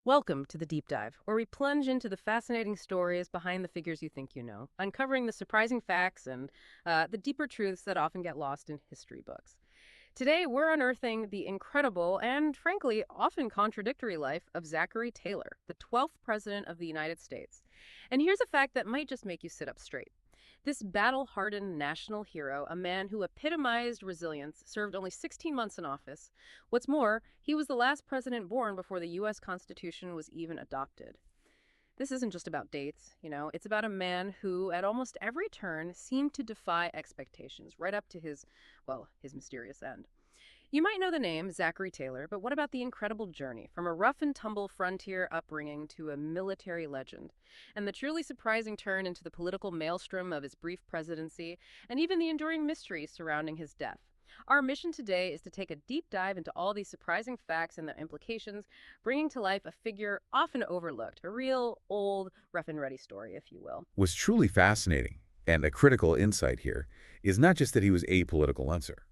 Welcome to the Deep Dive, where we plunge into the fascinating stories behind the figures you think you know, uncovering the surprising facts and the deeper truths that often get lost in history books. Today, we're unearthing the incredible and, frankly, often contradictory life of Zachary Taylor, the 12th President of the United States. And here's a fact that might just make you sit up straight. This battle-hardened national hero, a man who epitomized resilience, served only 16 months in office. What's more, he was the last president born before the U.S. Constitution was even adopted. This isn't just about dates, it's about a man who, at almost every turn, seemed to defy expectations, right up to his mysterious end. You might know the name, Zachary Taylor, but what about the incredible journey from a rough-and-tumble frontier upbringing to a military legend, and the truly surprising turn into the political maelstrom of his brief presidency, and even the enduring mysteries surrounding his death? Our mission today is to take a deep dive into all these surprising facts and their implications, bringing to life a figure often overlooked, a real old, rough-and-ready story, if you will. What's truly fascinating, and a critical insight here, is not just that he was apolitical answer.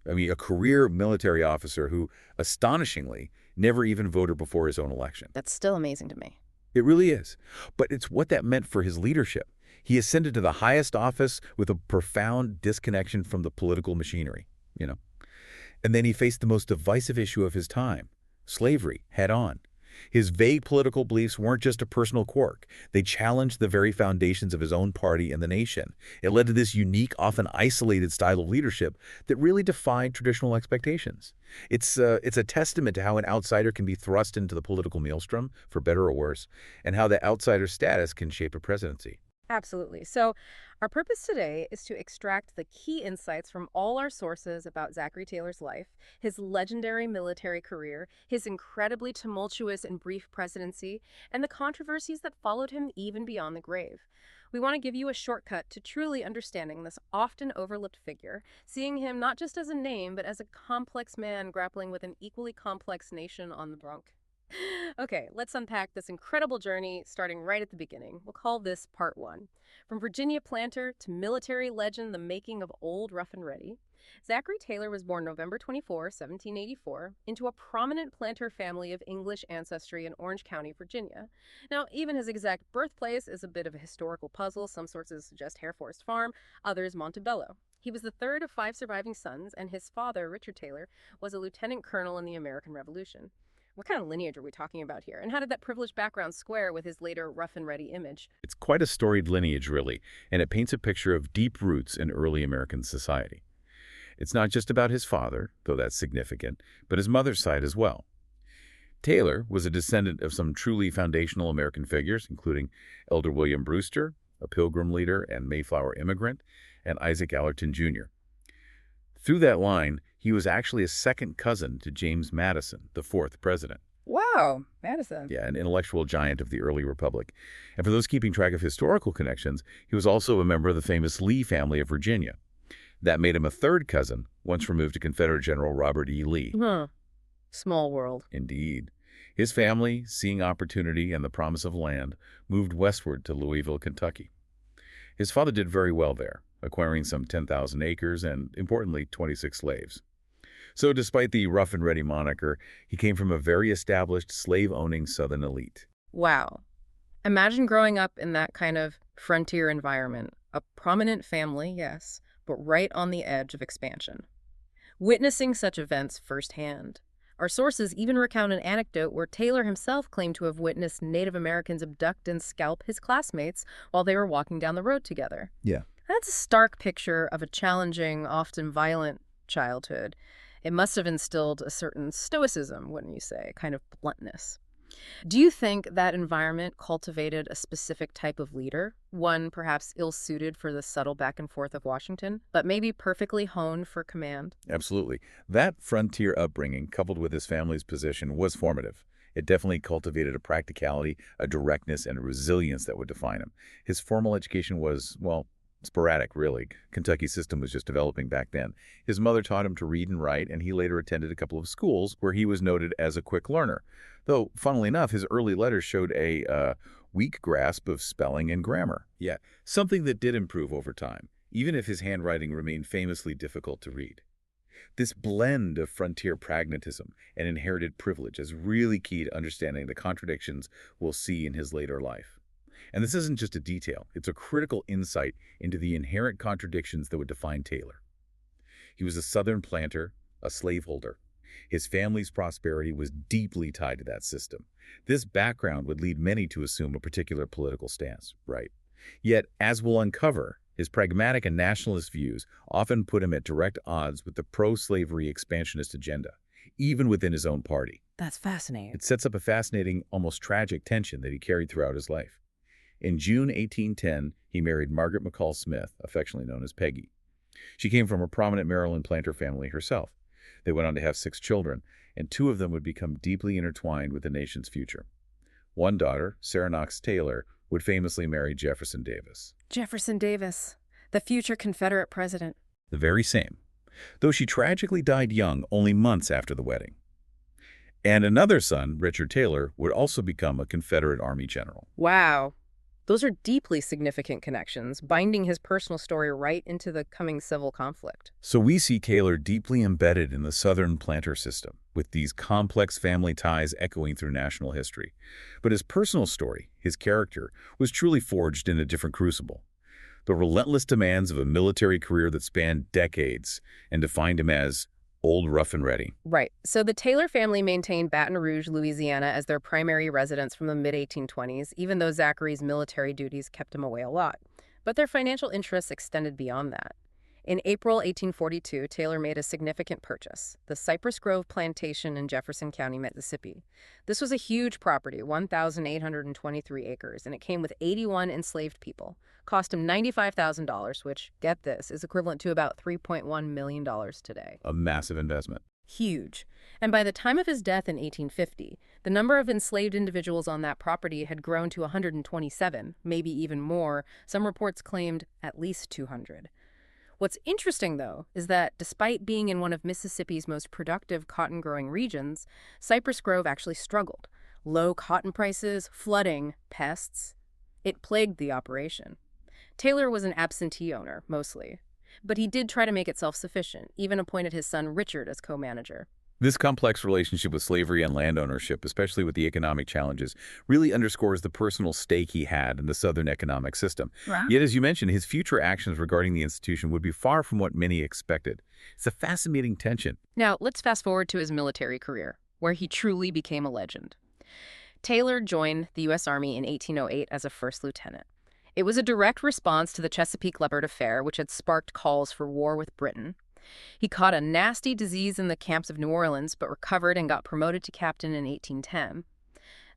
I mean, a career military officer who, astonishingly, never even voted before his own election. That's still amazing to me. It really is. But it's what that meant for his leadership. He ascended to the highest office with a profound disconnection from the political machinery. And then he faced the most divisive issue of his time, slavery, head-on. His vague political beliefs weren't just a personal quirk. They challenged the very foundations of his own party and the nation. It led to this unique, often isolated style of leadership that really defied traditional expectations. It's a testament to how an outsider can be thrust into the political maelstrom, for better or worse, and how the outsider's status can shape a presidency. Absolutely. So our purpose today is to extract the key insights from all our sources about Zachary Taylor's life, his legendary military career, his incredibly tumultuous and brief presidency, and the controversies that followed him even beyond the grave. We want to give you a shortcut to truly understanding this often overlooked figure, seeing him not just as a name, but as a complex man grappling with an equally complex nation on the brink. Okay, let's unpack this incredible journey starting right at the beginning. We'll call this part one. From Virginia planter to military legend, the making of old rough and ready. Zachary Taylor was born November 24, 1784, into a prominent planter family of English ancestry in Orange County, Virginia. Now, even his exact birthplace is a bit of a historical puzzle. Some sources suggest Hareforest Farm, others Montebello. He was the third of 5 surviving sons, and his father, Richard Taylor, was a lieutenant colonel in the American Revolution. What kind of lineage are we talking about here? And how did that privileged background square with his later rough-and-ready image? It's quite a storied lineage, really, and it paints a picture of deep roots in early American society. It's not just about his father, though that's significant, but his mother's side as well. Taylor was a descendant of some truly foundational American figures, including Elder William Brewster, a Pilgrim leader and Mayflower immigrant, and Isaac Allerton, Jr. Through that line, he was actually a second cousin to James Madison, the 4th president. Wow, Madison. Yeah, an intellectual giant of the early republic. And for those keeping track of historical connections, he was also a member of the famous Lee family of Virginia. That made him a third cousin, once removed to Confederate General Robert E. Lee. Huh. Small world. Indeed. His family, seeing opportunity and the promise of land, moved westward to Louisville, Kentucky. His father did very well there, acquiring some 10,000 acres and, importantly, 26 slaves. So despite the rough-and-ready moniker, he came from a very established slave-owning Southern elite. Wow. Imagine growing up in that kind of frontier environment. A prominent family, yes, but right on the edge of expansion. Witnessing such events firsthand. Our sources even recount an anecdote where Taylor himself claimed to have witnessed Native Americans abduct and scalp his classmates while they were walking down the road together. Yeah. That's a stark picture of a challenging, often violent childhood. It must have instilled a certain stoicism, wouldn't you say, a kind of bluntness. Do you think that environment cultivated a specific type of leader, one perhaps ill-suited for the subtle back and forth of Washington, but maybe perfectly honed for command? Absolutely. That frontier upbringing, coupled with his family's position, was formative. It definitely cultivated a practicality, a directness, and a resilience that would define him. His formal education was, well, sporadic, really. Kentucky's system was just developing back then. His mother taught him to read and write, and he later attended a couple of schools where he was noted as a quick learner. Though, funnily enough, his early letters showed a weak grasp of spelling and grammar. Yeah, something that did improve over time, even if his handwriting remained famously difficult to read. This blend of frontier pragmatism and inherited privilege is really key to understanding the contradictions we'll see in his later life. And this isn't just a detail, it's a critical insight into the inherent contradictions that would define Taylor. He was a Southern planter, a slaveholder. His family's prosperity was deeply tied to that system. This background would lead many to assume a particular political stance, right? Yet, as we'll uncover, his pragmatic and nationalist views often put him at direct odds with the pro-slavery expansionist agenda, even within his own party. That's fascinating. It sets up a fascinating, almost tragic tension that he carried throughout his life. In June 1810, he married Margaret McCall Smith, affectionately known as Peggy. She came from a prominent Maryland planter family herself. They went on to have 6 children, and 2 of them would become deeply intertwined with the nation's future. One daughter, Sarah Knox Taylor, would famously marry Jefferson Davis. Jefferson Davis, the future Confederate president. The very same, though she tragically died young only months after the wedding. And another son, Richard Taylor, would also become a Confederate Army general. Wow. Those are deeply significant connections, binding his personal story right into the coming civil conflict. So we see Taylor deeply embedded in the Southern planter system, with these complex family ties echoing through national history. But his personal story, his character, was truly forged in a different crucible. The relentless demands of a military career that spanned decades and defined him as old, rough, and ready. Right. So the Taylor family maintained Baton Rouge, Louisiana as their primary residence from the mid-1820s, even though Zachary's military duties kept him away a lot. But their financial interests extended beyond that. In April 1842, Taylor made a significant purchase, the Cypress Grove Plantation in Jefferson County, Mississippi. This was a huge property, 1,823 acres, and it came with 81 enslaved people. Cost him $95,000, which, get this, is equivalent to about $3.1 million today. A massive investment. Huge. And by the time of his death in 1850, the number of enslaved individuals on that property had grown to 127, maybe even more. Some reports claimed at least 200. What's interesting, though, is that despite being in one of Mississippi's most productive cotton-growing regions, Cypress Grove actually struggled. Low cotton prices, flooding, pests. It plagued the operation. Taylor was an absentee owner, mostly. But he did try to make it self-sufficient, even appointed his son Richard as co-manager. This complex relationship with slavery and land ownership, especially with the economic challenges, really underscores the personal stake he had in the Southern economic system. Right. Yet, as you mentioned, his future actions regarding the institution would be far from what many expected. It's a fascinating tension. Now, let's fast forward to his military career, where he truly became a legend. Taylor joined the U.S. Army in 1808 as a first lieutenant. It was a direct response to the Chesapeake Leopard affair, which had sparked calls for war with Britain. He caught a nasty disease in the camps of New Orleans, but recovered and got promoted to captain in 1810.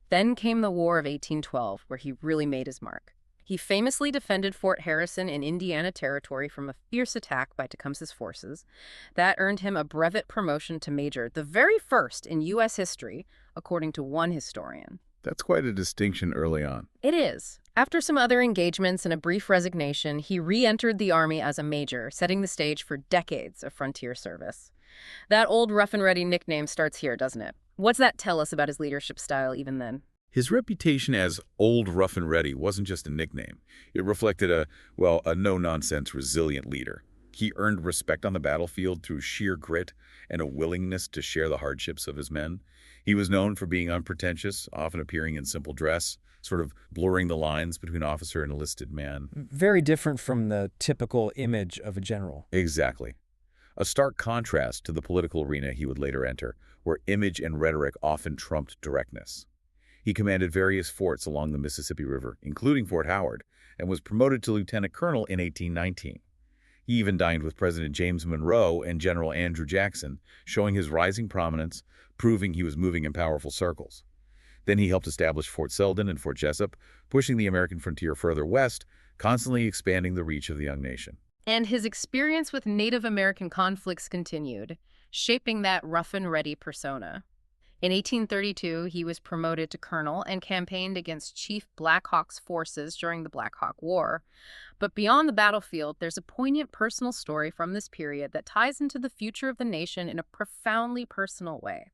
Then came the War of 1812, where he really made his mark. He famously defended Fort Harrison in Indiana Territory from a fierce attack by Tecumseh's forces. That earned him a brevet promotion to major, the very first in U.S. history, according to one historian. That's quite a distinction early on. It is. After some other engagements and a brief resignation, he re-entered the Army as a major, setting the stage for decades of frontier service. That old rough-and-ready nickname starts here, doesn't it? What's that tell us about his leadership style even then? His reputation as old, rough, and ready wasn't just a nickname. It reflected a no-nonsense, resilient leader. He earned respect on the battlefield through sheer grit and a willingness to share the hardships of his men. He was known for being unpretentious, often appearing in simple dress, sort of blurring the lines between officer and enlisted man. Very different from the typical image of a general. Exactly. A stark contrast to the political arena he would later enter, where image and rhetoric often trumped directness. He commanded various forts along the Mississippi River, including Fort Howard, and was promoted to lieutenant colonel in 1819. He even dined with President James Monroe and General Andrew Jackson, showing his rising prominence, proving he was moving in powerful circles. Then he helped establish Fort Selden and Fort Jessup, pushing the American frontier further west, constantly expanding the reach of the young nation. And his experience with Native American conflicts continued, shaping that rough-and-ready persona. In 1832, he was promoted to colonel and campaigned against Chief Black Hawk's forces during the Black Hawk War. But beyond the battlefield, there's a poignant personal story from this period that ties into the future of the nation in a profoundly personal way.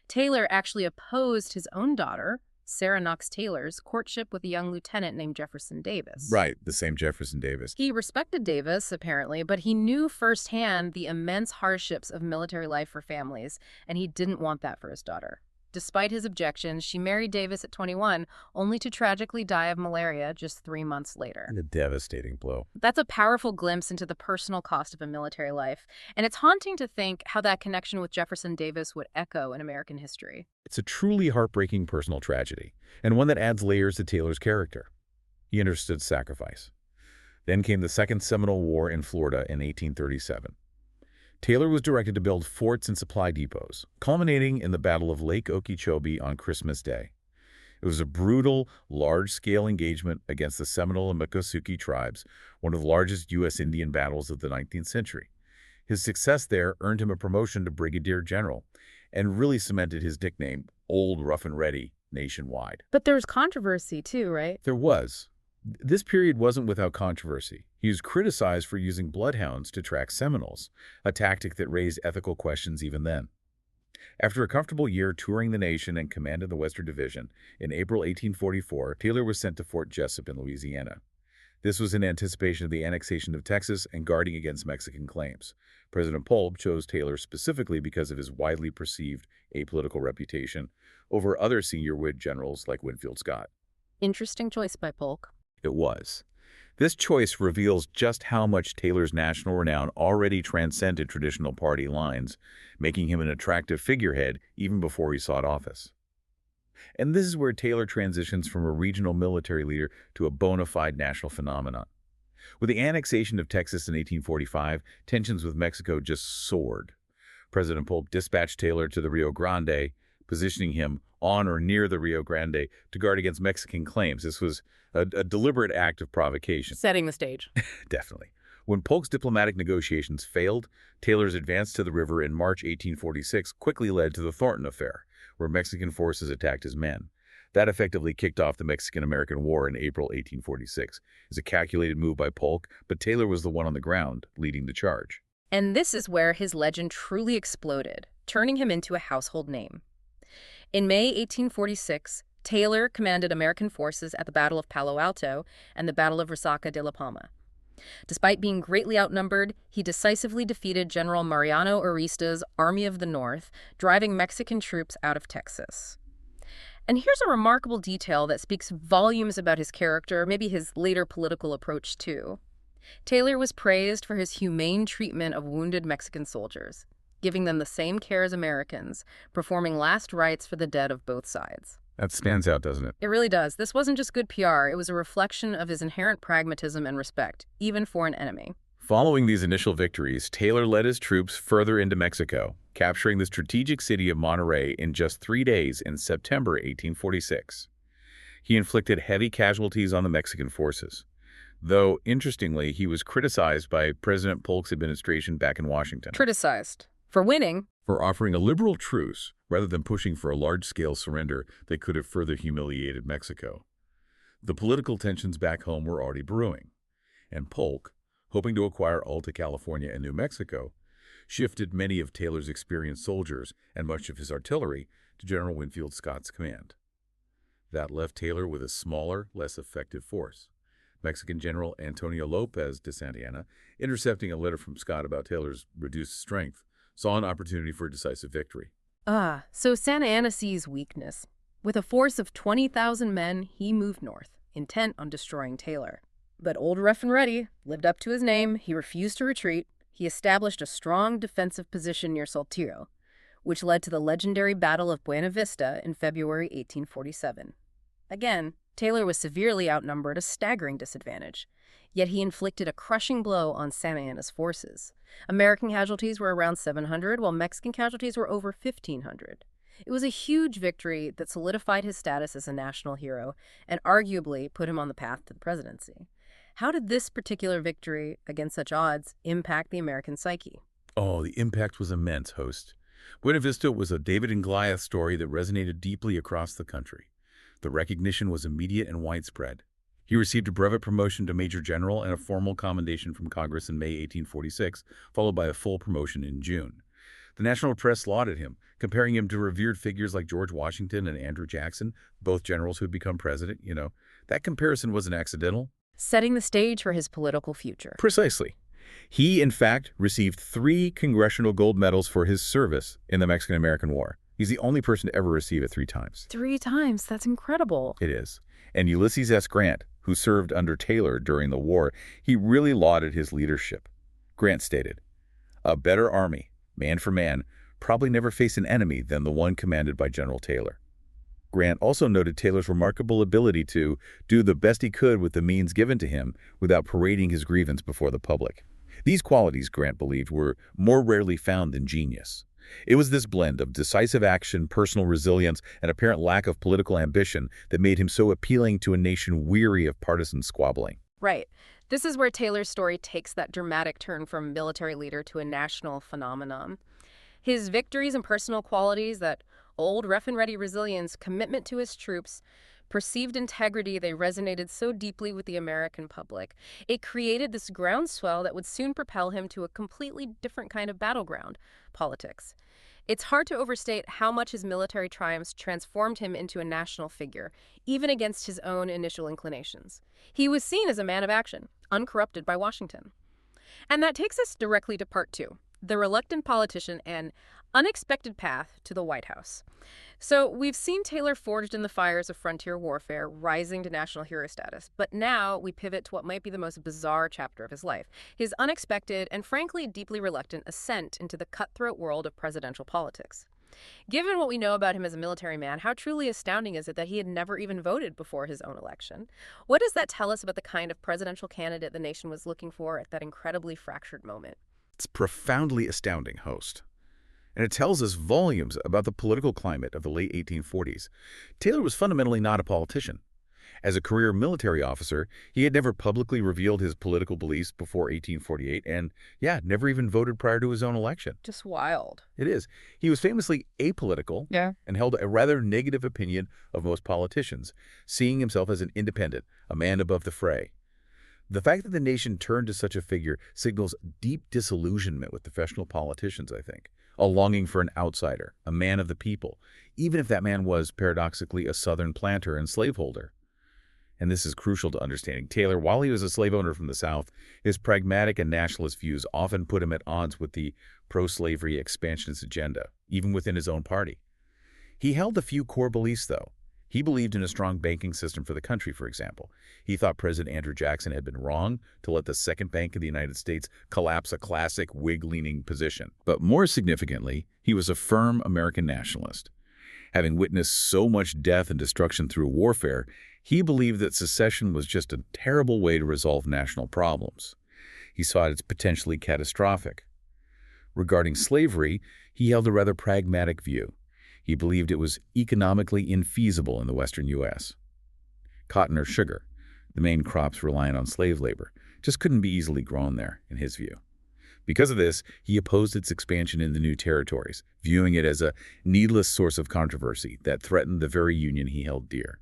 Taylor actually opposed his own daughter, Sarah Knox Taylor's courtship with a young lieutenant named Jefferson Davis. Right, the same Jefferson Davis. He respected Davis, apparently, but he knew firsthand the immense hardships of military life for families, and he didn't want that for his daughter. Despite his objections, she married Davis at 21, only to tragically die of malaria just 3 months later. A devastating blow. That's a powerful glimpse into the personal cost of a military life, and it's haunting to think how that connection with Jefferson Davis would echo in American history. It's a truly heartbreaking personal tragedy, and one that adds layers to Taylor's character. He understood sacrifice. Then came the Second Seminole War in Florida in 1837. Taylor was directed to build forts and supply depots, culminating in the Battle of Lake Okeechobee on Christmas Day. It was a brutal, large-scale engagement against the Seminole and Miccosukee tribes, one of the largest U.S. Indian battles of the 19th century. His success there earned him a promotion to brigadier general and really cemented his nickname, Old Rough and Ready, nationwide. But there's controversy too, right? There was. This period wasn't without controversy. He was criticized for using bloodhounds to track Seminoles, a tactic that raised ethical questions even then. After a comfortable year touring the nation and commanding the Western Division, in April 1844, Taylor was sent to Fort Jessup in Louisiana. This was in anticipation of the annexation of Texas and guarding against Mexican claims. President Polk chose Taylor specifically because of his widely perceived apolitical reputation over other senior Whig generals like Winfield Scott. Interesting choice by Polk. It was. This choice reveals just how much Taylor's national renown already transcended traditional party lines, making him an attractive figurehead even before he sought office. And this is where Taylor transitions from a regional military leader to a bona fide national phenomenon. With the annexation of Texas in 1845, tensions with Mexico just soared. President Polk dispatched Taylor to the Rio Grande, positioning him on or near the Rio Grande to guard against Mexican claims. This was a deliberate act of provocation. Setting the stage. Definitely. When Polk's diplomatic negotiations failed, Taylor's advance to the river in March 1846 quickly led to the Thornton Affair, where Mexican forces attacked his men. That effectively kicked off the Mexican-American War in April 1846. It was a calculated move by Polk, but Taylor was the one on the ground, leading the charge. And this is where his legend truly exploded, turning him into a household name. In May 1846, Taylor commanded American forces at the Battle of Palo Alto and the Battle of Resaca de la Palma. Despite being greatly outnumbered, he decisively defeated General Mariano Arista's Army of the North, driving Mexican troops out of Texas. And here's a remarkable detail that speaks volumes about his character, maybe his later political approach too. Taylor was praised for his humane treatment of wounded Mexican soldiers, giving them the same care as Americans, performing last rites for the dead of both sides. That stands out, doesn't it? It really does. This wasn't just good PR, it was a reflection of his inherent pragmatism and respect, even for an enemy. Following these initial victories, Taylor led his troops further into Mexico, capturing the strategic city of Monterrey in just 3 days in September 1846. He inflicted heavy casualties on the Mexican forces, though, interestingly, he was criticized by President Polk's administration back in Washington. Criticized. For winning. For offering a liberal truce rather than pushing for a large-scale surrender that could have further humiliated Mexico. The political tensions back home were already brewing, and Polk, hoping to acquire Alta California and New Mexico, shifted many of Taylor's experienced soldiers and much of his artillery to General Winfield Scott's command. That left Taylor with a smaller, less effective force. Mexican General Antonio Lopez de Santa Anna, intercepting a letter from Scott about Taylor's reduced strength, saw an opportunity for a decisive victory. So Santa Anna sees weakness. With a force of 20,000 men, he moved north, intent on destroying Taylor. But Old Rough and Ready lived up to his name. He refused to retreat. He established a strong defensive position near Saltillo, which led to the legendary Battle of Buena Vista in February 1847. Again, Taylor was severely outnumbered, a staggering disadvantage. Yet he inflicted a crushing blow on Santa Anna's forces. American casualties were around 700, while Mexican casualties were over 1,500. It was a huge victory that solidified his status as a national hero and arguably put him on the path to the presidency. How did this particular victory against such odds impact the American psyche? Oh, the impact was immense, host. Buena Vista was a David and Goliath story that resonated deeply across the country. The recognition was immediate and widespread. He received a brevet promotion to Major General and a formal commendation from Congress in May 1846, followed by a full promotion in June. The national press lauded him, comparing him to revered figures like George Washington and Andrew Jackson, both generals who'd become president. That comparison wasn't accidental. Setting the stage for his political future. Precisely. He, in fact, received 3 congressional gold medals for his service in the Mexican-American War. He's the only person to ever receive it 3 times. 3 times? That's incredible. It is. And Ulysses S. Grant, who served under Taylor during the war, he really lauded his leadership. Grant stated, "A better army, man for man, probably never faced an enemy than the one commanded by General Taylor." Grant also noted Taylor's remarkable ability to do the best he could with the means given to him without parading his grievance before the public. These qualities, Grant believed, were more rarely found than genius. It was this blend of decisive action, personal resilience, and apparent lack of political ambition that made him so appealing to a nation weary of partisan squabbling. Right. This is where Taylor's story takes that dramatic turn from military leader to a national phenomenon. His victories and personal qualities, that old rough-and-ready resilience, commitment to his troops, perceived integrity, they resonated so deeply with the American public. It created this groundswell that would soon propel him to a completely different kind of battleground, politics. It's hard to overstate how much his military triumphs transformed him into a national figure, even against his own initial inclinations. He was seen as a man of action, uncorrupted by Washington. And that takes us directly to part 2, the reluctant politician and unexpected path to the White House. So we've seen Taylor forged in the fires of frontier warfare, rising to national hero status. But now we pivot to what might be the most bizarre chapter of his life, his unexpected and frankly deeply reluctant ascent into the cutthroat world of presidential politics. Given what we know about him as a military man, how truly astounding is it that he had never even voted before his own election? What does that tell us about the kind of presidential candidate the nation was looking for at that incredibly fractured moment? It's profoundly astounding, host. And it tells us volumes about the political climate of the late 1840s. Taylor was fundamentally not a politician. As a career military officer, he had never publicly revealed his political beliefs before 1848 and, never even voted prior to his own election. Just wild. It is. He was famously apolitical and held a rather negative opinion of most politicians, seeing himself as an independent, a man above the fray. The fact that the nation turned to such a figure signals deep disillusionment with professional politicians, I think. A longing for an outsider, a man of the people, even if that man was, paradoxically, a Southern planter and slaveholder. And this is crucial to understanding Taylor. While he was a slave owner from the South, his pragmatic and nationalist views often put him at odds with the pro-slavery expansionist agenda, even within his own party. He held a few core beliefs, though. He believed in a strong banking system for the country, for example. He thought President Andrew Jackson had been wrong to let the second bank of the United States collapse, a classic Whig-leaning position. But more significantly, he was a firm American nationalist. Having witnessed so much death and destruction through warfare, he believed that secession was just a terrible way to resolve national problems. He saw it as potentially catastrophic. Regarding slavery, he held a rather pragmatic view. He believed it was economically infeasible in the western U.S. Cotton or sugar, the main crops reliant on slave labor, just couldn't be easily grown there, in his view. Because of this, he opposed its expansion in the new territories, viewing it as a needless source of controversy that threatened the very union he held dear.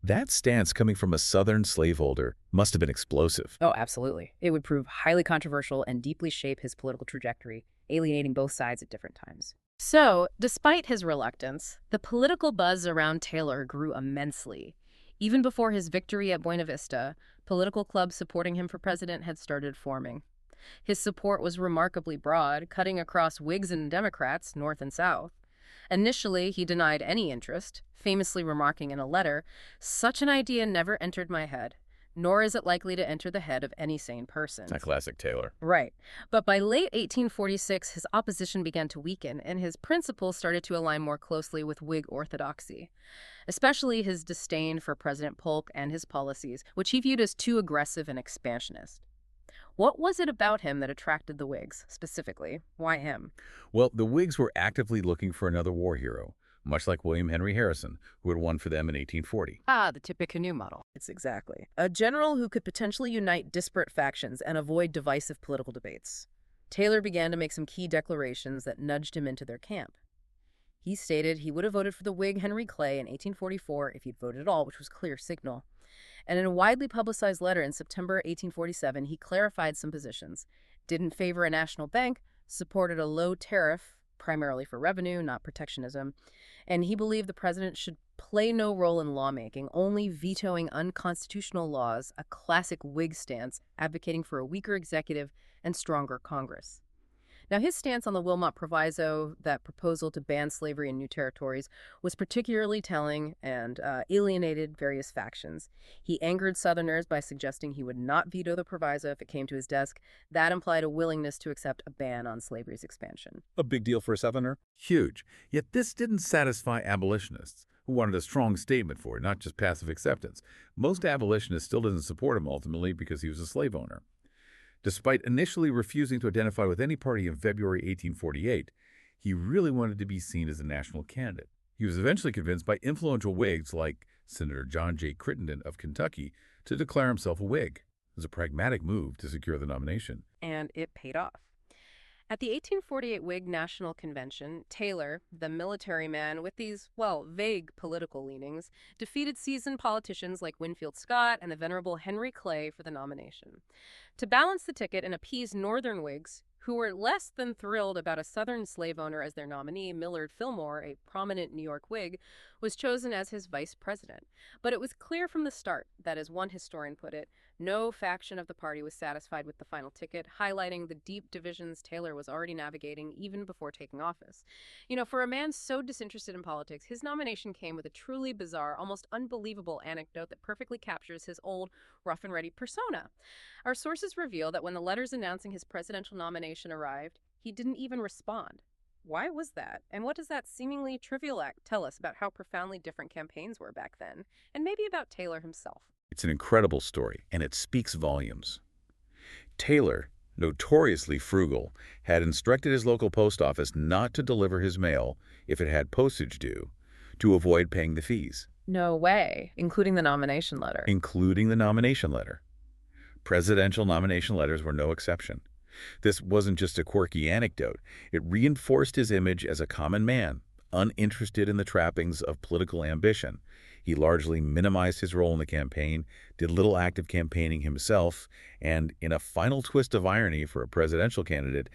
That stance, coming from a Southern slaveholder, must have been explosive. Oh, absolutely. It would prove highly controversial and deeply shape his political trajectory, alienating both sides at different times. So, despite his reluctance, the political buzz around Taylor grew immensely. Even before his victory at Buena Vista, political clubs supporting him for president had started forming. His support was remarkably broad, cutting across Whigs and Democrats, North and South. Initially, he denied any interest, famously remarking in a letter, "Such an idea never entered my head, nor is it likely to enter the head of any sane person." That classic Taylor. Right. But by late 1846, his opposition began to weaken, and his principles started to align more closely with Whig orthodoxy, especially his disdain for President Polk and his policies, which he viewed as too aggressive and expansionist. What was it about him that attracted the Whigs, specifically? Why him? Well, the Whigs were actively looking for another war hero, much like William Henry Harrison, who had won for them in 1840. Ah, the Tippecanoe model. It's exactly. A general who could potentially unite disparate factions and avoid divisive political debates. Taylor began to make some key declarations that nudged him into their camp. He stated he would have voted for the Whig Henry Clay in 1844 if he'd voted at all, which was a clear signal. And in a widely publicized letter in September 1847, he clarified some positions, didn't favor a national bank, supported a low tariff primarily for revenue, not protectionism. And he believed the president should play no role in lawmaking, only vetoing unconstitutional laws, a classic Whig stance, advocating for a weaker executive and stronger Congress. Now, his stance on the Wilmot Proviso, that proposal to ban slavery in new territories, was particularly telling and alienated various factions. He angered Southerners by suggesting he would not veto the proviso if it came to his desk. That implied a willingness to accept a ban on slavery's expansion. A big deal for a Southerner. Huge. Yet this didn't satisfy abolitionists, who wanted a strong statement for it, not just passive acceptance. Most abolitionists still didn't support him ultimately because he was a slave owner. Despite initially refusing to identify with any party in February 1848, he really wanted to be seen as a national candidate. He was eventually convinced by influential Whigs like Senator John J. Crittenden of Kentucky to declare himself a Whig. It was a pragmatic move to secure the nomination. And it paid off. At the 1848 Whig National Convention, Taylor, the military man with these, vague political leanings, defeated seasoned politicians like Winfield Scott and the venerable Henry Clay for the nomination. To balance the ticket and appease Northern Whigs, who were less than thrilled about a Southern slave owner as their nominee, Millard Fillmore, a prominent New York Whig, was chosen as his vice president. But it was clear from the start that, as one historian put it, no faction of the party was satisfied with the final ticket, highlighting the deep divisions Taylor was already navigating even before taking office. For a man so disinterested in politics, his nomination came with a truly bizarre, almost unbelievable anecdote that perfectly captures his old, rough-and-ready persona. Our sources reveal that when the letters announcing his presidential nomination arrived, he didn't even respond. Why was that? And what does that seemingly trivial act tell us about how profoundly different campaigns were back then, and maybe about Taylor himself? It's an incredible story, and it speaks volumes. Taylor, notoriously frugal, had instructed his local post office not to deliver his mail if it had postage due, to avoid paying the fees. No way, including the nomination letter. Including the nomination letter. Presidential nomination letters were no exception. This wasn't just a quirky anecdote. It reinforced his image as a common man, uninterested in the trappings of political ambition. He largely minimized his role in the campaign, did little active campaigning himself, and in a final twist of irony for a presidential candidate,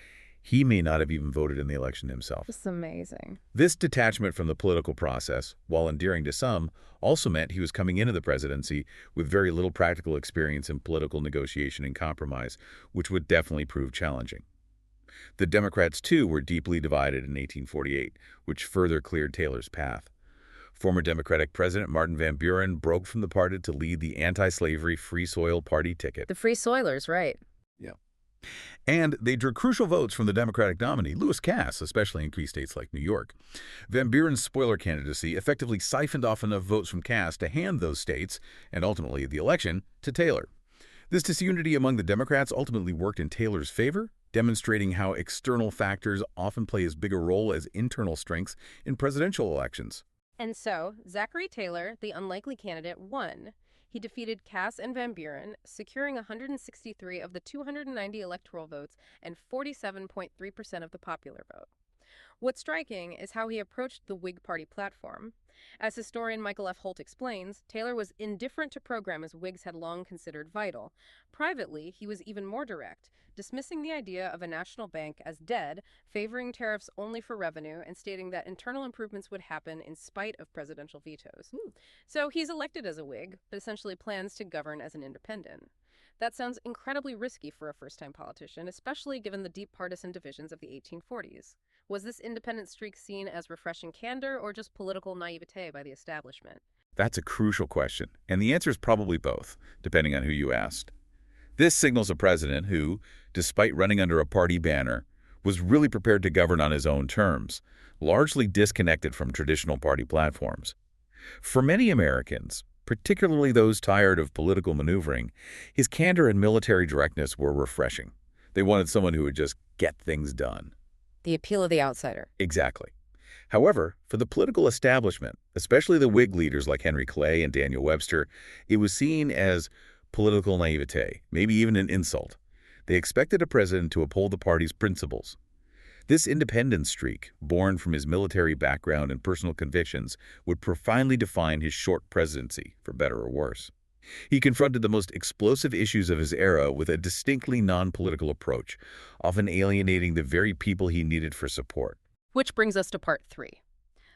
he may not have even voted in the election himself. It's amazing. This detachment from the political process, while endearing to some, also meant he was coming into the presidency with very little practical experience in political negotiation and compromise, which would definitely prove challenging. The Democrats, too, were deeply divided in 1848, which further cleared Taylor's path. Former Democratic President Martin Van Buren broke from the party to lead the anti-slavery Free Soil Party ticket. The Free Soilers, right. Yeah. And they drew crucial votes from the Democratic nominee, Lewis Cass, especially in key states like New York. Van Buren's spoiler candidacy effectively siphoned off enough votes from Cass to hand those states, and ultimately the election, to Taylor. This disunity among the Democrats ultimately worked in Taylor's favor, demonstrating how external factors often play as big a role as internal strengths in presidential elections. And so, Zachary Taylor, the unlikely candidate, won. He defeated Cass and Van Buren, securing 163 of the 290 electoral votes and 47.3% of the popular vote. What's striking is how he approached the Whig Party platform. As historian Michael F. Holt explains, Taylor was indifferent to programs Whigs had long considered vital. Privately, he was even more direct, dismissing the idea of a national bank as dead, favoring tariffs only for revenue, and stating that internal improvements would happen in spite of presidential vetoes. So he's elected as a Whig, but essentially plans to govern as an independent. That sounds incredibly risky for a first-time politician, especially given the deep partisan divisions of the 1840s. Was this independent streak seen as refreshing candor or just political naivete by the establishment? That's a crucial question, and the answer is probably both, depending on who you asked. This signals a president who, despite running under a party banner, was really prepared to govern on his own terms, largely disconnected from traditional party platforms. For many Americans, particularly those tired of political maneuvering, his candor and military directness were refreshing. They wanted someone who would just get things done. The appeal of the outsider. Exactly. However, for the political establishment, especially the Whig leaders like Henry Clay and Daniel Webster, it was seen as political naivete, maybe even an insult. They expected a president to uphold the party's principles. This independence streak, born from his military background and personal convictions, would profoundly define his short presidency, for better or worse. He confronted the most explosive issues of his era with a distinctly non-political approach, often alienating the very people he needed for support. Which brings us to part 3.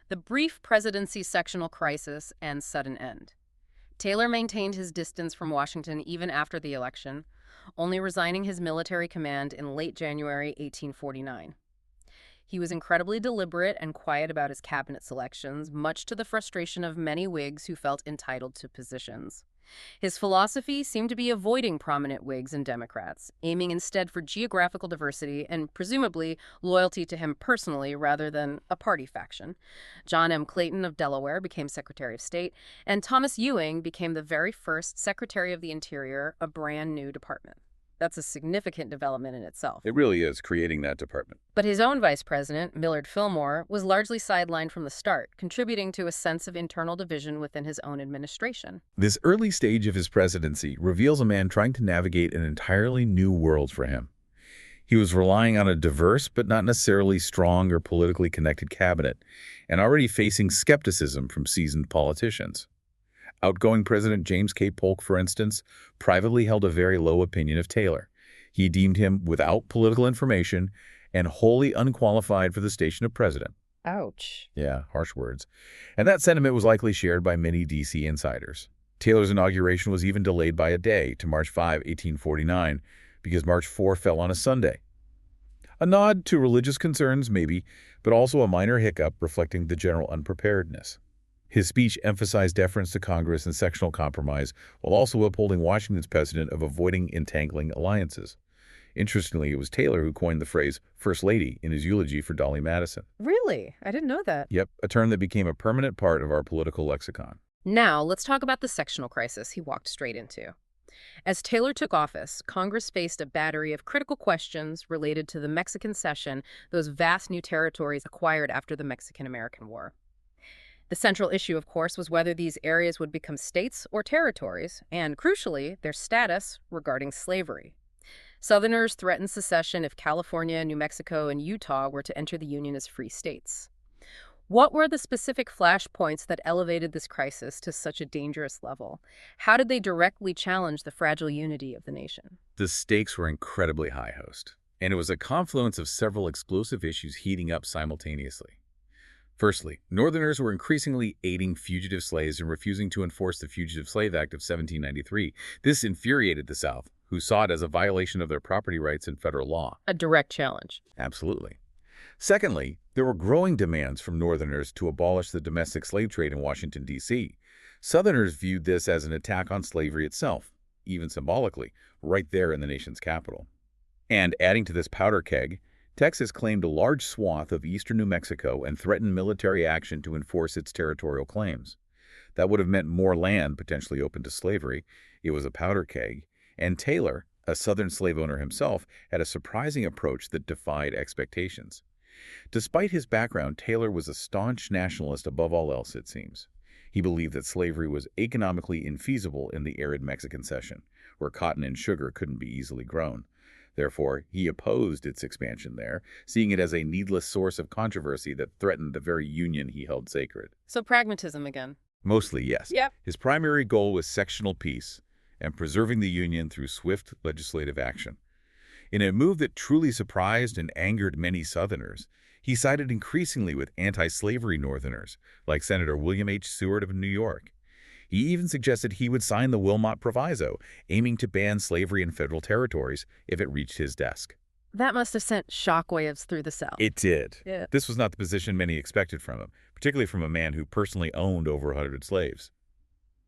The brief presidency sectional crisis and sudden end. Taylor maintained his distance from Washington even after the election, only resigning his military command in late January 1849. He was incredibly deliberate and quiet about his cabinet selections, much to the frustration of many Whigs who felt entitled to positions. His philosophy seemed to be avoiding prominent Whigs and Democrats, aiming instead for geographical diversity and presumably loyalty to him personally rather than a party faction. John M. Clayton of Delaware became Secretary of State, and Thomas Ewing became the very first Secretary of the Interior, a brand new department. That's a significant development in itself. It really is, creating that department. But his own vice president, Millard Fillmore, was largely sidelined from the start, contributing to a sense of internal division within his own administration. This early stage of his presidency reveals a man trying to navigate an entirely new world for him. He was relying on a diverse but not necessarily strong or politically connected cabinet, and already facing skepticism from seasoned politicians. Outgoing President James K. Polk, for instance, privately held a very low opinion of Taylor. He deemed him without political information and wholly unqualified for the station of president. Ouch. Yeah, harsh words. And that sentiment was likely shared by many D.C. insiders. Taylor's inauguration was even delayed by a day to March 5, 1849, because March 4 fell on a Sunday. A nod to religious concerns, maybe, but also a minor hiccup reflecting the general unpreparedness. His speech emphasized deference to Congress and sectional compromise, while also upholding Washington's precedent of avoiding entangling alliances. Interestingly, it was Taylor who coined the phrase First Lady in his eulogy for Dolly Madison. Really? I didn't know that. Yep, a term that became a permanent part of our political lexicon. Now, let's talk about the sectional crisis he walked straight into. As Taylor took office, Congress faced a battery of critical questions related to the Mexican cession, those vast new territories acquired after the Mexican-American War. The central issue, of course, was whether these areas would become states or territories, and, crucially, their status regarding slavery. Southerners threatened secession if California, New Mexico, and Utah were to enter the Union as free states. What were the specific flashpoints that elevated this crisis to such a dangerous level? How did they directly challenge the fragile unity of the nation? The stakes were incredibly high, host, and it was a confluence of several explosive issues heating up simultaneously. Firstly, Northerners were increasingly aiding fugitive slaves and refusing to enforce the Fugitive Slave Act of 1793. This infuriated the South, who saw it as a violation of their property rights in federal law. A direct challenge. Absolutely. Secondly, there were growing demands from Northerners to abolish the domestic slave trade in Washington, D.C. Southerners viewed this as an attack on slavery itself, even symbolically, right there in the nation's capital. And adding to this powder keg, Texas claimed a large swath of eastern New Mexico and threatened military action to enforce its territorial claims. That would have meant more land potentially open to slavery. It was a powder keg. And Taylor, a Southern slave owner himself, had a surprising approach that defied expectations. Despite his background, Taylor was a staunch nationalist above all else, it seems. He believed that slavery was economically infeasible in the arid Mexican cession, where cotton and sugar couldn't be easily grown. Therefore, he opposed its expansion there, seeing it as a needless source of controversy that threatened the very union he held sacred. So pragmatism again. Mostly, yes. Yep. His primary goal was sectional peace and preserving the Union through swift legislative action. In a move that truly surprised and angered many Southerners, he sided increasingly with anti-slavery Northerners, like Senator William H. Seward of New York. He even suggested he would sign the Wilmot Proviso, aiming to ban slavery in federal territories if it reached his desk. That must have sent shockwaves through the South. It did. Yeah. This was not the position many expected from him, particularly from a man who personally owned over 100 slaves.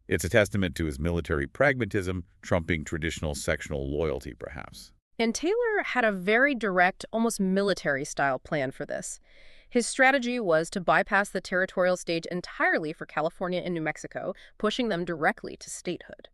It's a testament to his military pragmatism, trumping traditional sectional loyalty, perhaps. And Taylor had a very direct, almost military-style plan for this. His strategy was to bypass the territorial stage entirely for California and New Mexico, pushing them directly to statehood.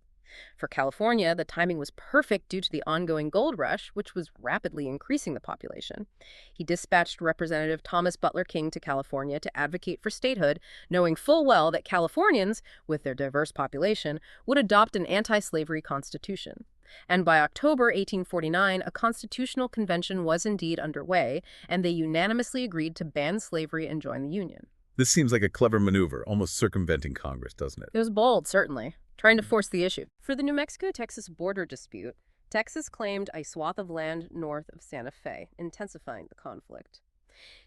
For California, the timing was perfect due to the ongoing gold rush, which was rapidly increasing the population. He dispatched Representative Thomas Butler King to California to advocate for statehood, knowing full well that Californians, with their diverse population, would adopt an anti-slavery constitution. And by October 1849, a constitutional convention was indeed underway, and they unanimously agreed to ban slavery and join the Union. This seems like a clever maneuver, almost circumventing Congress, doesn't it? It was bold, certainly, trying to force the issue. For the New Mexico-Texas border dispute, Texas claimed a swath of land north of Santa Fe, intensifying the conflict.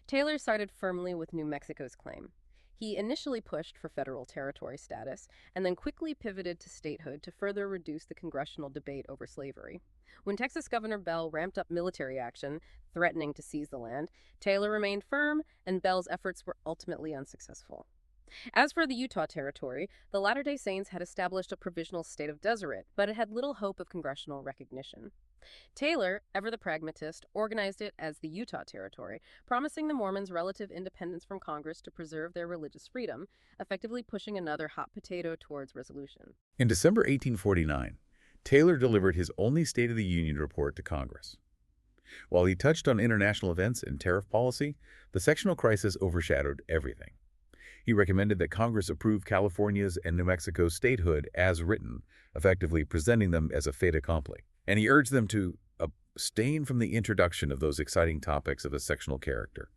Taylor sided firmly with New Mexico's claim. He initially pushed for federal territory status and then quickly pivoted to statehood to further reduce the congressional debate over slavery. When Texas Governor Bell ramped up military action, threatening to seize the land, Taylor remained firm, and Bell's efforts were ultimately unsuccessful. As for the Utah Territory, the Latter-day Saints had established a provisional state of Deseret, but it had little hope of congressional recognition. Taylor, ever the pragmatist, organized it as the Utah Territory, promising the Mormons relative independence from Congress to preserve their religious freedom, effectively pushing another hot potato towards resolution. In December 1849, Taylor delivered his only State of the Union report to Congress. While he touched on international events and tariff policy, the sectional crisis overshadowed everything. He recommended that Congress approve California's and New Mexico's statehood as written, effectively presenting them as a fait accompli. And he urged them to abstain from the introduction of those exciting topics of a sectional character.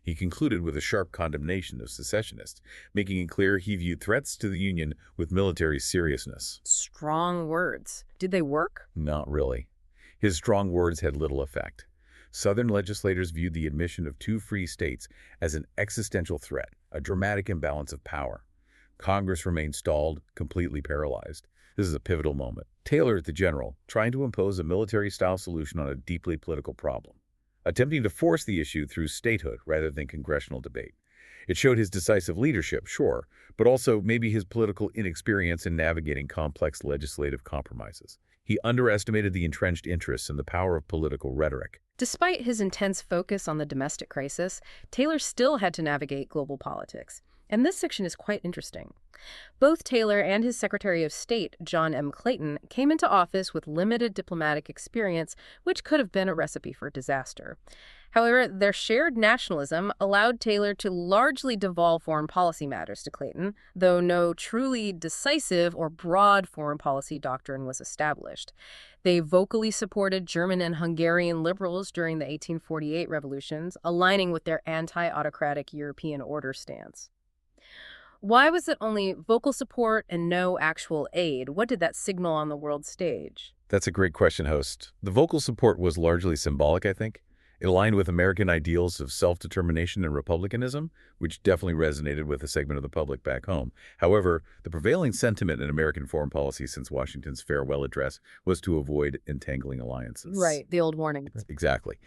He concluded with a sharp condemnation of secessionists, making it clear he viewed threats to the Union with military seriousness. Strong words. Did they work? Not really. His strong words had little effect. Southern legislators viewed the admission of two free states as an existential threat, a dramatic imbalance of power. Congress remained stalled, completely paralyzed. This is a pivotal moment. Taylor, the general, trying to impose a military-style solution on a deeply political problem, attempting to force the issue through statehood rather than congressional debate. It showed his decisive leadership, sure, but also maybe his political inexperience in navigating complex legislative compromises. He underestimated the entrenched interests and the power of political rhetoric. Despite his intense focus on the domestic crisis, Taylor still had to navigate global politics. And this section is quite interesting. Both Taylor and his Secretary of State, John M. Clayton, came into office with limited diplomatic experience, which could have been a recipe for disaster. However, their shared nationalism allowed Taylor to largely devolve foreign policy matters to Clayton, though no truly decisive or broad foreign policy doctrine was established. They vocally supported German and Hungarian liberals during the 1848 revolutions, aligning with their anti-autocratic European order stance. Why was it only vocal support and no actual aid? What did that signal on the world stage? That's a great question, host. The vocal support was largely symbolic, I think. It aligned with American ideals of self-determination and republicanism, which definitely resonated with a segment of the public back home. However, the prevailing sentiment in American foreign policy since Washington's farewell address was to avoid entangling alliances. Right, the old warning. Exactly.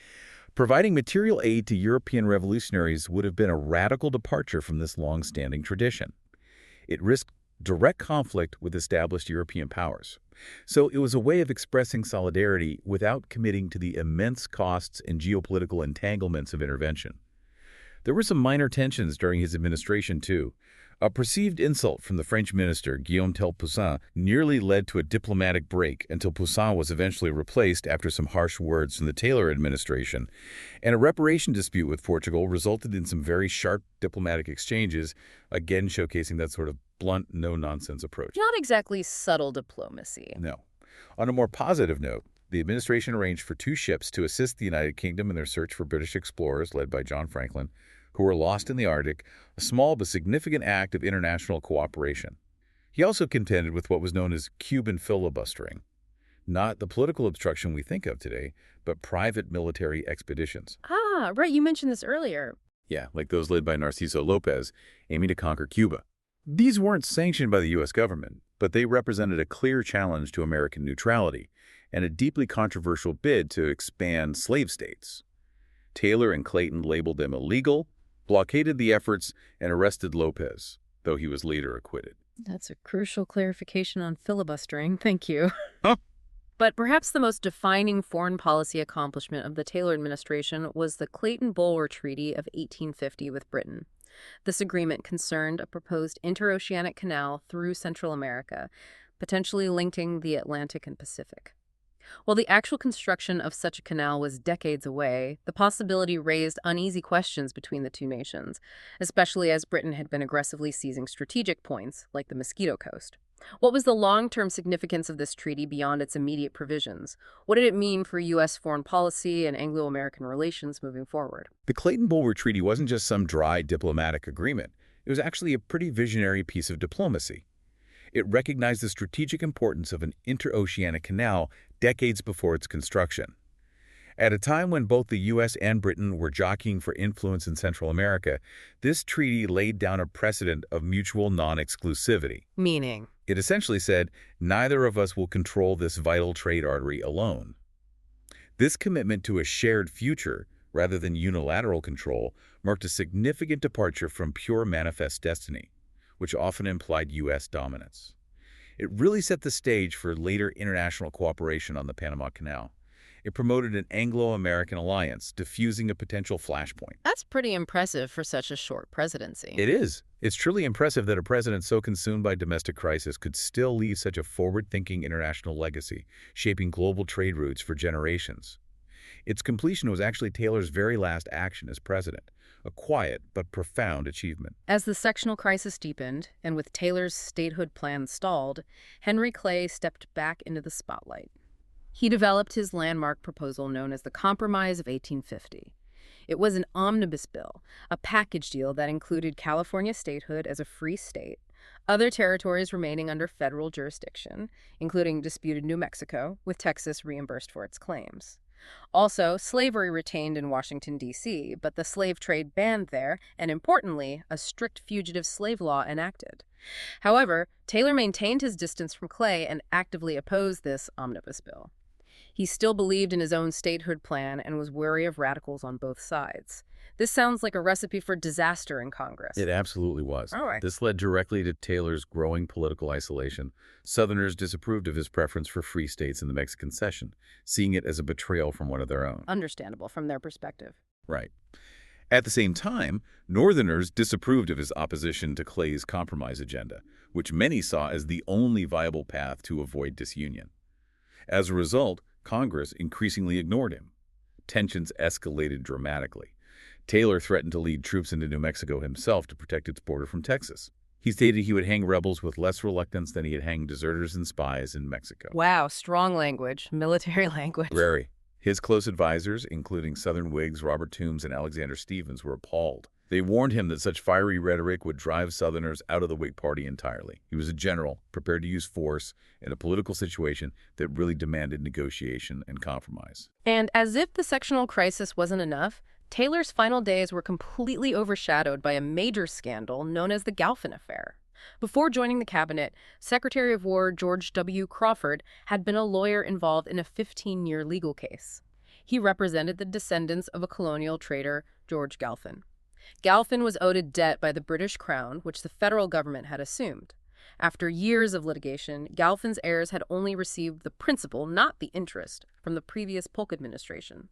Providing material aid to European revolutionaries would have been a radical departure from this long-standing tradition. It risked direct conflict with established European powers. So it was a way of expressing solidarity without committing to the immense costs and geopolitical entanglements of intervention. There were some minor tensions during his administration, too. A perceived insult from the French minister, Guillaume Tell Poussin, nearly led to a diplomatic break until Poussin was eventually replaced after some harsh words from the Taylor administration. And a reparation dispute with Portugal resulted in some very sharp diplomatic exchanges, again showcasing that sort of blunt, no-nonsense approach. Not exactly subtle diplomacy. No. On a more positive note, the administration arranged for two ships to assist the United Kingdom in their search for British explorers led by John Franklin, who were lost in the Arctic, a small but significant act of international cooperation. He also contended with what was known as Cuban filibustering, not the political obstruction we think of today, but private military expeditions. Ah, right, you mentioned this earlier. Yeah, like those led by Narciso Lopez, aiming to conquer Cuba. These weren't sanctioned by the U.S. government, but they represented a clear challenge to American neutrality and a deeply controversial bid to expand slave states. Taylor and Clayton labeled them illegal, blockaded the efforts, and arrested Lopez, though he was later acquitted. That's a crucial clarification on filibustering. Thank you. Huh? But perhaps the most defining foreign policy accomplishment of the Taylor administration was the Clayton-Bulwer Treaty of 1850 with Britain. This agreement concerned a proposed interoceanic canal through Central America, potentially linking the Atlantic and Pacific. While the actual construction of such a canal was decades away, the possibility raised uneasy questions between the two nations, especially as Britain had been aggressively seizing strategic points, like the Mosquito Coast. What was the long-term significance of this treaty beyond its immediate provisions? What did it mean for U.S. foreign policy and Anglo-American relations moving forward? The Clayton-Bulwer Treaty wasn't just some dry diplomatic agreement. It was actually a pretty visionary piece of diplomacy. It recognized the strategic importance of an interoceanic canal decades before its construction. At a time when both the U.S. and Britain were jockeying for influence in Central America, this treaty laid down a precedent of mutual non-exclusivity. Meaning? It essentially said, neither of us will control this vital trade artery alone. This commitment to a shared future, rather than unilateral control, marked a significant departure from pure manifest destiny, which often implied U.S. dominance. It really set the stage for later international cooperation on the Panama Canal. It promoted an Anglo-American alliance, diffusing a potential flashpoint. That's pretty impressive for such a short presidency. It is. It's truly impressive that a president so consumed by domestic crisis could still leave such a forward-thinking international legacy, shaping global trade routes for generations. Its completion was actually Taylor's very last action as president, a quiet but profound achievement. As the sectional crisis deepened, and with Taylor's statehood plan stalled, Henry Clay stepped back into the spotlight. He developed his landmark proposal known as the Compromise of 1850. It was an omnibus bill, a package deal that included California statehood as a free state, other territories remaining under federal jurisdiction, including disputed New Mexico, with Texas reimbursed for its claims. Also, slavery retained in Washington, D.C., but the slave trade banned there, and importantly, a strict fugitive slave law enacted. However, Taylor maintained his distance from Clay and actively opposed this omnibus bill. He still believed in his own statehood plan and was wary of radicals on both sides. This sounds like a recipe for disaster in Congress. It absolutely was. All right. This led directly to Taylor's growing political isolation. Southerners disapproved of his preference for free states in the Mexican Cession, seeing it as a betrayal from one of their own. Understandable from their perspective. Right. At the same time, Northerners disapproved of his opposition to Clay's compromise agenda, which many saw as the only viable path to avoid disunion. As a result, Congress increasingly ignored him. Tensions escalated dramatically. Taylor threatened to lead troops into New Mexico himself to protect its border from Texas. He stated he would hang rebels with less reluctance than he had hanged deserters and spies in Mexico. Wow, strong language, military language. Very. His close advisors, including Southern Whigs Robert Toombs and Alexander Stephens, were appalled. They warned him that such fiery rhetoric would drive Southerners out of the Whig Party entirely. He was a general, prepared to use force in a political situation that really demanded negotiation and compromise. And as if the sectional crisis wasn't enough, Taylor's final days were completely overshadowed by a major scandal known as the Galphin Affair. Before joining the cabinet, Secretary of War George W. Crawford had been a lawyer involved in a 15-year legal case. He represented the descendants of a colonial trader, George Galphin. Galphin was owed a debt by the British Crown, which the federal government had assumed. After years of litigation, Galphin's heirs had only received the principal, not the interest, from the previous Polk administration.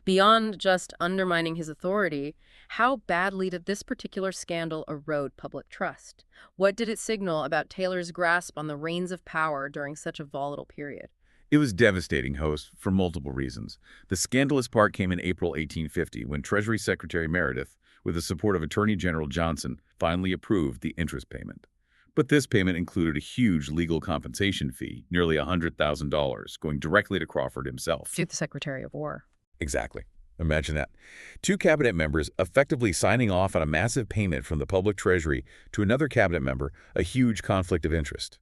Beyond just undermining his authority, how badly did this particular scandal erode public trust? What did it signal about Taylor's grasp on the reins of power during such a volatile period? It was devastating, host, for multiple reasons. The scandalous part came in April 1850, when Treasury Secretary Meredith, with the support of Attorney General Johnson, finally approved the interest payment. But this payment included a huge legal compensation fee, nearly $100,000, going directly to Crawford himself. To the Secretary of War. Exactly. Imagine that. Two cabinet members effectively signing off on a massive payment from the public treasury to another cabinet member, a huge conflict of interest.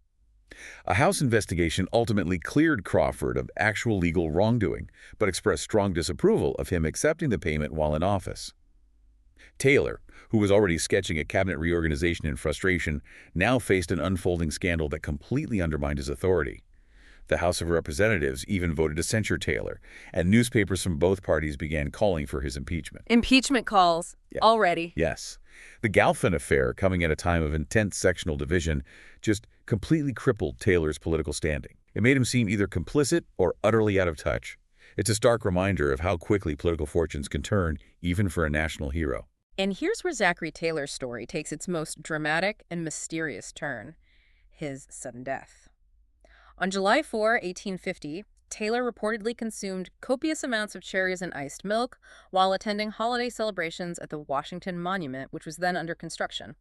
A House investigation ultimately cleared Crawford of actual legal wrongdoing, but expressed strong disapproval of him accepting the payment while in office. Taylor, who was already sketching a cabinet reorganization in frustration, now faced an unfolding scandal that completely undermined his authority. The House of Representatives even voted to censure Taylor, and newspapers from both parties began calling for his impeachment. Impeachment calls. Yeah. Already. Yes. The Galphin affair, coming at a time of intense sectional division, just completely crippled Taylor's political standing. It made him seem either complicit or utterly out of touch. It's a stark reminder of how quickly political fortunes can turn, even for a national hero. And here's where Zachary Taylor's story takes its most dramatic and mysterious turn: his sudden death. On July 4, 1850, Taylor reportedly consumed copious amounts of cherries and iced milk while attending holiday celebrations at the Washington Monument, which was then under construction.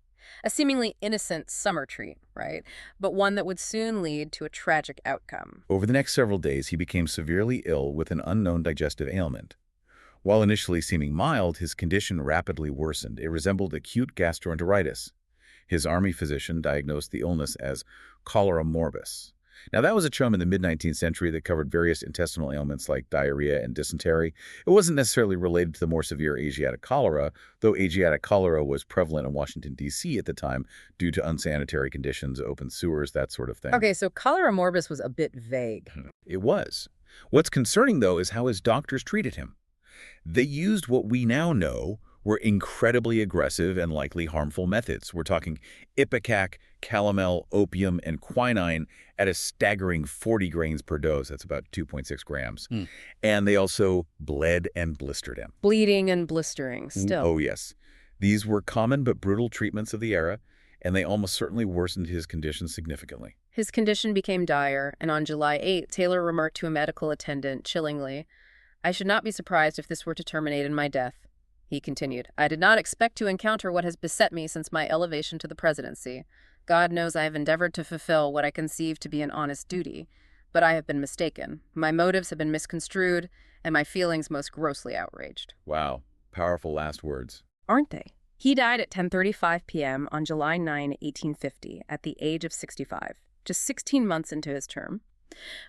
A seemingly innocent summer treat, right? But one that would soon lead to a tragic outcome. Over the next several days, he became severely ill with an unknown digestive ailment. While initially seeming mild, his condition rapidly worsened. It resembled acute gastroenteritis. His army physician diagnosed the illness as cholera morbus. Now, that was a chum in the mid-19th century that covered various intestinal ailments like diarrhea and dysentery. It wasn't necessarily related to the more severe Asiatic cholera, though Asiatic cholera was prevalent in Washington, D.C. at the time due to unsanitary conditions, open sewers, that sort of thing. Okay, so cholera morbus was a bit vague. It was. What's concerning, though, is how his doctors treated him. They used what we now know were incredibly aggressive and likely harmful methods. We're talking ipecac, calomel, opium, and quinine at a staggering 40 grains per dose. That's about 2.6 grams. And they also bled and blistered him. Bleeding and blistering, still. Oh, yes. These were common but brutal treatments of the era, and they almost certainly worsened his condition significantly. His condition became dire, and on July 8, Taylor remarked to a medical attendant chillingly, "I should not be surprised if this were to terminate in my death." He continued, "I did not expect to encounter what has beset me since my elevation to the presidency. God knows I have endeavored to fulfill what I conceive to be an honest duty, but I have been mistaken. My motives have been misconstrued, and my feelings most grossly outraged." Wow. Powerful last words. Aren't they? He died at 10:35 p.m. on July 9, 1850, at the age of 65, just 16 months into his term.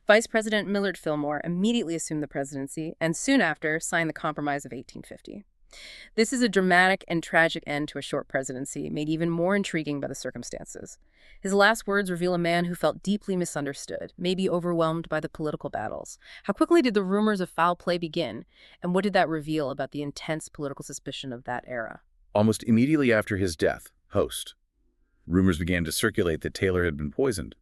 Vice President Millard Fillmore immediately assumed the presidency and soon after signed the Compromise of 1850. This is a dramatic and tragic end to a short presidency, made even more intriguing by the circumstances. His last words reveal a man who felt deeply misunderstood, maybe overwhelmed by the political battles. How quickly did the rumors of foul play begin, and what did that reveal about the intense political suspicion of that era? Almost immediately after his death, rumors began to circulate that Taylor had been poisoned.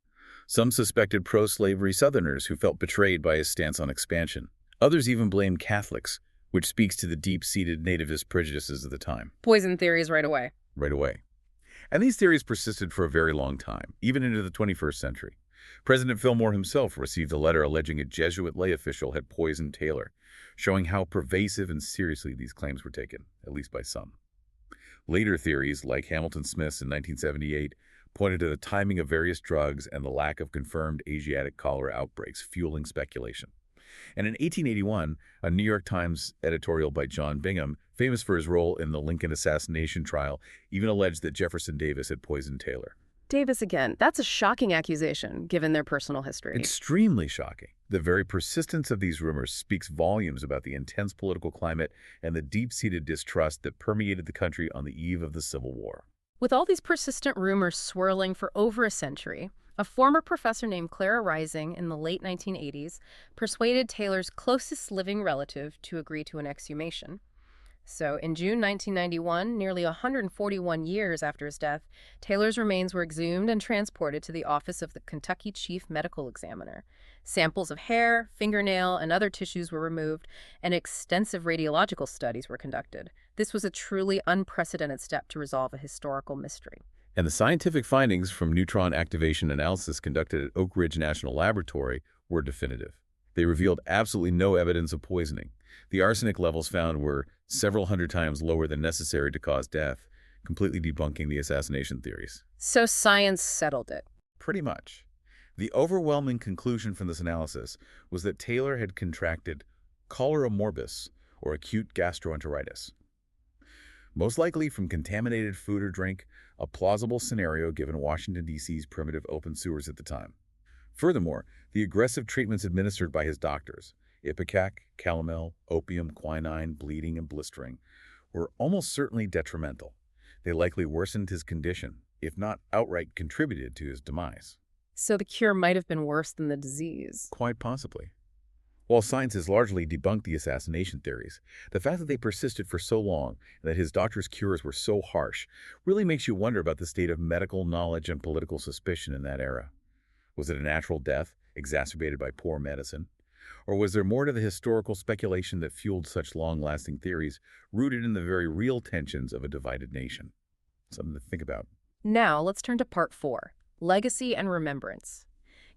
Some suspected pro-slavery Southerners who felt betrayed by his stance on expansion. Others even blamed Catholics, which speaks to the deep-seated nativist prejudices of the time. Poison theories right away. Right away. And these theories persisted for a very long time, even into the 21st century. President Fillmore himself received a letter alleging a Jesuit lay official had poisoned Taylor, showing how pervasive and seriously these claims were taken, at least by some. Later theories, like Hamilton Smith's in 1978, pointed to the timing of various drugs and the lack of confirmed Asiatic cholera outbreaks, fueling speculation. And in 1881, a New York Times editorial by John Bingham, famous for his role in the Lincoln assassination trial, even alleged that Jefferson Davis had poisoned Taylor. Davis again. That's a shocking accusation, given their personal history. Extremely shocking. The very persistence of these rumors speaks volumes about the intense political climate and the deep-seated distrust that permeated the country on the eve of the Civil War. With all these persistent rumors swirling for over a century, a former professor named Clara Rising in the late 1980s persuaded Taylor's closest living relative to agree to an exhumation. So in June 1991, nearly 141 years after his death, Taylor's remains were exhumed and transported to the office of the Kentucky Chief Medical Examiner. Samples of hair, fingernail, and other tissues were removed, and extensive radiological studies were conducted. This was a truly unprecedented step to resolve a historical mystery. And the scientific findings from neutron activation analysis conducted at Oak Ridge National Laboratory were definitive. They revealed absolutely no evidence of poisoning. The arsenic levels found were several hundred times lower than necessary to cause death, completely debunking the assassination theories. So science settled it. Pretty much. The overwhelming conclusion from this analysis was that Taylor had contracted cholera morbus, or acute gastroenteritis. Most likely from contaminated food or drink, a plausible scenario given Washington, D.C.'s primitive open sewers at the time. Furthermore, the aggressive treatments administered by his doctors, ipecac, calomel, opium, quinine, bleeding, and blistering, were almost certainly detrimental. They likely worsened his condition, if not outright contributed to his demise. So the cure might have been worse than the disease. Quite possibly. While science has largely debunked the assassination theories, the fact that they persisted for so long and that his doctor's cures were so harsh really makes you wonder about the state of medical knowledge and political suspicion in that era. Was it a natural death, exacerbated by poor medicine? Or was there more to the historical speculation that fueled such long-lasting theories rooted in the very real tensions of a divided nation? Something to think about. Now let's turn to part 4, legacy and remembrance.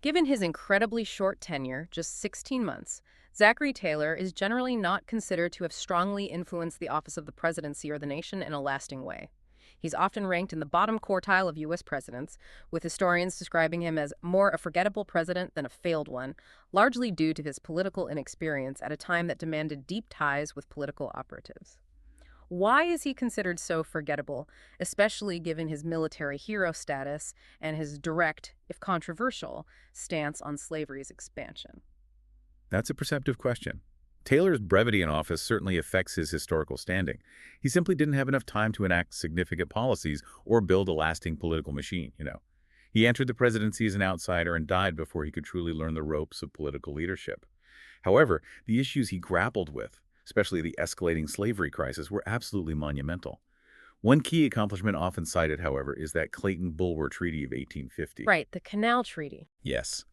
Given his incredibly short tenure, just 16 months, Zachary Taylor is generally not considered to have strongly influenced the office of the presidency or the nation in a lasting way. He's often ranked in the bottom quartile of U.S. presidents, with historians describing him as more a forgettable president than a failed one, largely due to his political inexperience at a time that demanded deep ties with political operatives. Why is he considered so forgettable, especially given his military hero status and his direct, if controversial, stance on slavery's expansion? That's a perceptive question. Taylor's brevity in office certainly affects his historical standing. He simply didn't have enough time to enact significant policies or build a lasting political machine. He entered the presidency as an outsider and died before he could truly learn the ropes of political leadership. However, the issues he grappled with, especially the escalating slavery crisis, were absolutely monumental. One key accomplishment often cited, however, is that Clayton-Bulwer Treaty of 1850. Right, the Canal Treaty. Yes.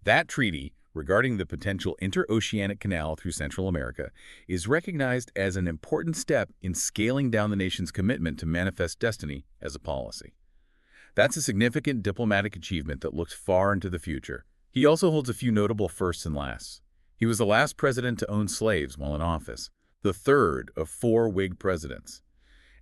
That treaty, regarding the potential interoceanic canal through Central America, is recognized as an important step in scaling down the nation's commitment to manifest destiny as a policy. That's a significant diplomatic achievement that looked far into the future. He also holds a few notable firsts and lasts. He was the last president to own slaves while in office, the third of 4 Whig presidents,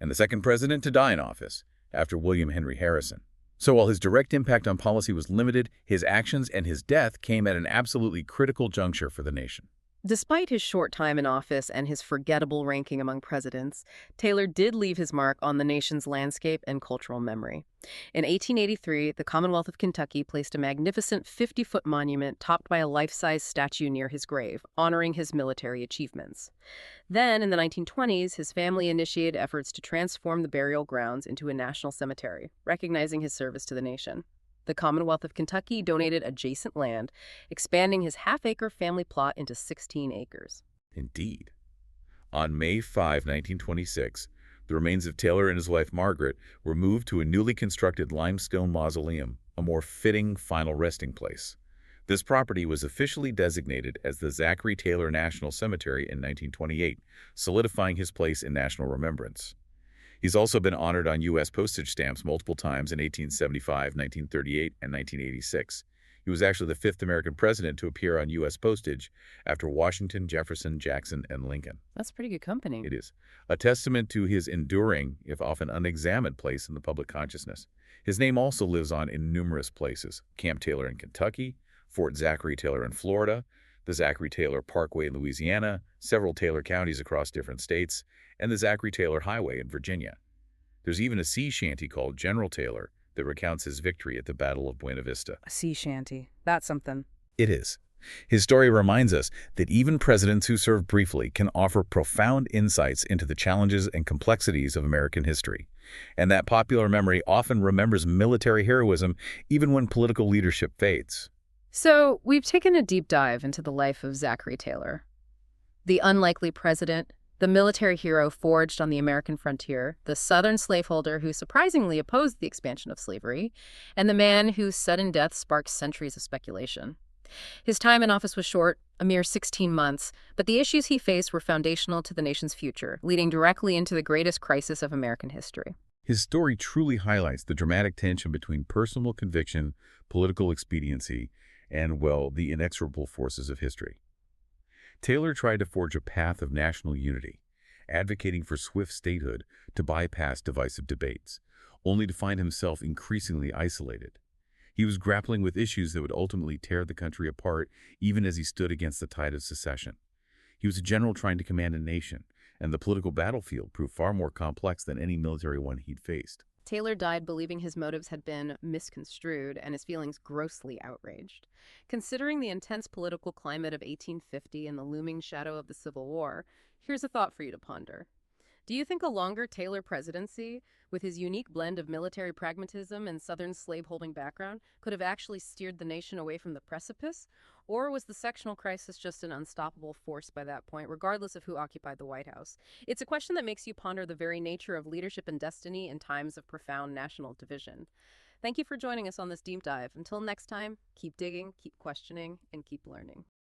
and the second president to die in office, after William Henry Harrison. So while his direct impact on policy was limited, his actions and his death came at an absolutely critical juncture for the nation. Despite his short time in office and his forgettable ranking among presidents, Taylor did leave his mark on the nation's landscape and cultural memory. In 1883, the Commonwealth of Kentucky placed a magnificent 50-foot monument topped by a life-size statue near his grave, honoring his military achievements. Then, in the 1920s, his family initiated efforts to transform the burial grounds into a national cemetery, recognizing his service to the nation. The Commonwealth of Kentucky donated adjacent land, expanding his half-acre family plot into 16 acres. Indeed. On May 5, 1926, the remains of Taylor and his wife Margaret were moved to a newly constructed limestone mausoleum, a more fitting final resting place. This property was officially designated as the Zachary Taylor National Cemetery in 1928, solidifying his place in national remembrance. He's also been honored on U.S. postage stamps multiple times in 1875, 1938, and 1986. He was actually the 5th American president to appear on U.S. postage after Washington, Jefferson, Jackson, and Lincoln. That's pretty good company. It is a testament to his enduring, if often unexamined, place in the public consciousness. His name also lives on in numerous places: Camp Taylor in Kentucky, Fort Zachary Taylor in Florida, the Zachary Taylor Parkway in Louisiana, several Taylor counties across different states, and the Zachary Taylor Highway in Virginia. There's even a sea shanty called General Taylor that recounts his victory at the Battle of Buena Vista. A sea shanty. That's something. It is. His story reminds us that even presidents who serve briefly can offer profound insights into the challenges and complexities of American history, and that popular memory often remembers military heroism even when political leadership fades. So, we've taken a deep dive into the life of Zachary Taylor, the unlikely president, the military hero forged on the American frontier, the Southern slaveholder who surprisingly opposed the expansion of slavery, and the man whose sudden death sparked centuries of speculation. His time in office was short, a mere 16 months, but the issues he faced were foundational to the nation's future, leading directly into the greatest crisis of American history. His story truly highlights the dramatic tension between personal conviction, political expediency, and, well, the inexorable forces of history. Taylor tried to forge a path of national unity, advocating for swift statehood to bypass divisive debates, only to find himself increasingly isolated. He was grappling with issues that would ultimately tear the country apart, even as he stood against the tide of secession. He was a general trying to command a nation, and the political battlefield proved far more complex than any military one he'd faced. Taylor died believing his motives had been misconstrued and his feelings grossly outraged. Considering the intense political climate of 1850 and the looming shadow of the Civil War, here's a thought for you to ponder. Do you think a longer Taylor presidency, with his unique blend of military pragmatism and Southern slaveholding background, could have actually steered the nation away from the precipice? Or was the sectional crisis just an unstoppable force by that point, regardless of who occupied the White House? It's a question that makes you ponder the very nature of leadership and destiny in times of profound national division. Thank you for joining us on this deep dive. Until next time, keep digging, keep questioning, and keep learning.